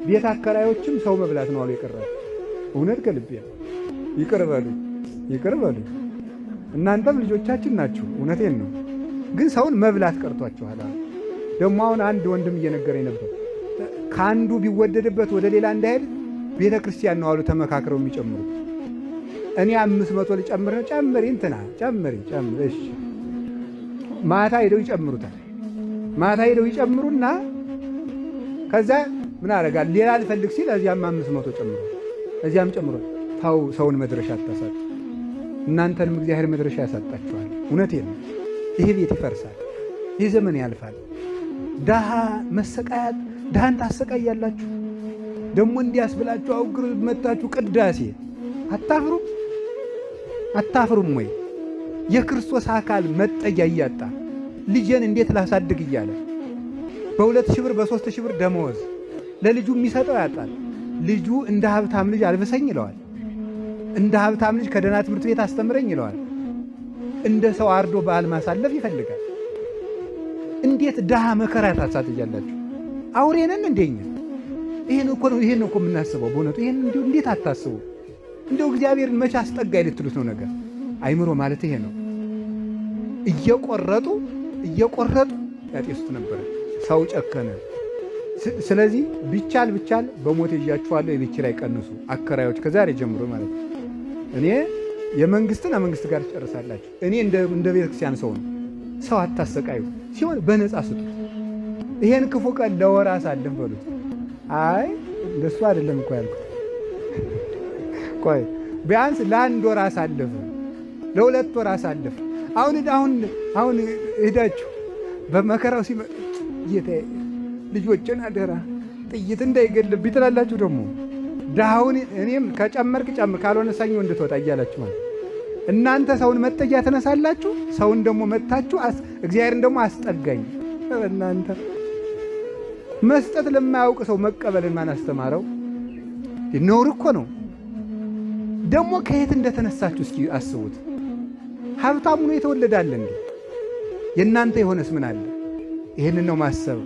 ቤት አከራዮችም ሰው መብላት ነው አሉ የቀራችሁ። እውነት ከልቤ ይቅር በሉ። እናንተም ልጆቻችን ናችሁ። እውነቴን ነው። ግን ሰውን መብላት ቀርቷችኋል። ደግሞ አሁን አንድ ወንድም እየነገረኝ ነበር። ከአንዱ ቢወደድበት ወደ ሌላ እንዳይሄድ ቤተ ክርስቲያን ነው አሉ ተመካክረው የሚጨምሩ። እኔ 500 ልጨምር ነው። ጨምሪ። እሺ ማታ ሄደው ይጨምሩታል። ማታ ሄደው ይጨምሩና ከዛ ምን አደርጋለሁ ሌላ ልፈልግ ሲል እዚያም 500 ጨምሮ እዚያም ጨምሮ። ታው ሰውን መድረሻ አታሳጡ። እናንተንም እግዚአብሔር መድረሻ ያሳጣችኋል። እውነቴን ነው። ይሄ ቤት ይፈርሳል። ይህ ዘመን ያልፋል። ድሃ መሰቃያት ድሃን ታሰቃያላችሁ። ደግሞ እንዲያስብላችሁ አውግር መጣችሁ ቅዳሴ አታፍሩም ወይ? የክርስቶስ አካል መጠጊያ እያጣ ልጄን እንዴት ላሳድግ እያለ በ2000 ብር በ3000 ብር ደመወዝ ለልጁ የሚሰጠው ያጣል። ልጁ እንደ ሀብታም ልጅ አልብሰኝ ይለዋል። እንደ ሀብታም ልጅ ከደህና ትምህርት ቤት አስተምረኝ ይለዋል። እንደ ሰው አርዶ በዓል ማሳለፍ ይፈልጋል። እንዴት ድሃ መከራ ታሳትያላችሁ? አውሬ ነን እንደኛ? ይሄን እኮ የምናስበው በእውነቱ። ይሄን እንዴት አታስቡ? እንደው እግዚአብሔርን መቼ አስጠጋይ ልትሉት ነው ነገር? አይምሮ ማለት ይሄ ነው። እየቆረጡ ያጤሱት ነበር። ሰው ጨከነ። ስለዚህ ቢቻል በሞት ይዣችኋለሁ፣ የቤት ኪራይ ቀንሱ አከራዮች፣ ከዛሬ ጀምሮ ማለት ነው። እኔ የመንግስትን ከመንግስት ጋር ትጨርሳላችሁ። እኔ እንደ ቤተክርስቲያን ሰው ነው። ሰው አታሰቃዩ። ሲሆን በነፃ ስጡ። ይሄን ክፉ ቀን ለወር አሳልፍ በሉት። አይ እንደሱ አይደለም እኮ ያልኩት። ቢያንስ ለ1 ወር አሳልፍ፣ ለ2 ወር አሳልፍ። አሁን ሄዳችሁ በመከራው ሲመጣ ጌታዬ ልጆችን አደራ ጥይት እንዳይገልብኝ ትላላችሁ። ደግሞ ድሃውን እኔም ከጨመርክ ጨምር ካልሆነ ሰኞ እንድትወጣ እያላችሁ ማለት እናንተ ሰውን መጠጊያ ተነሳላችሁ። ሰውን ደግሞ መጥታችሁ እግዚአብሔርን ደግሞ አስጠጋኝ። እናንተ መስጠት ለማያውቅ ሰው መቀበልን ማን አስተማረው? ነውር እኮ ነው። ደግሞ ከየት እንደተነሳችሁ እስኪ አስቡት። ሀብታሙ ነው የተወለዳለ እንዴ? የእናንተ የሆነስ ምን አለ? ይህንን ነው ማሰብ።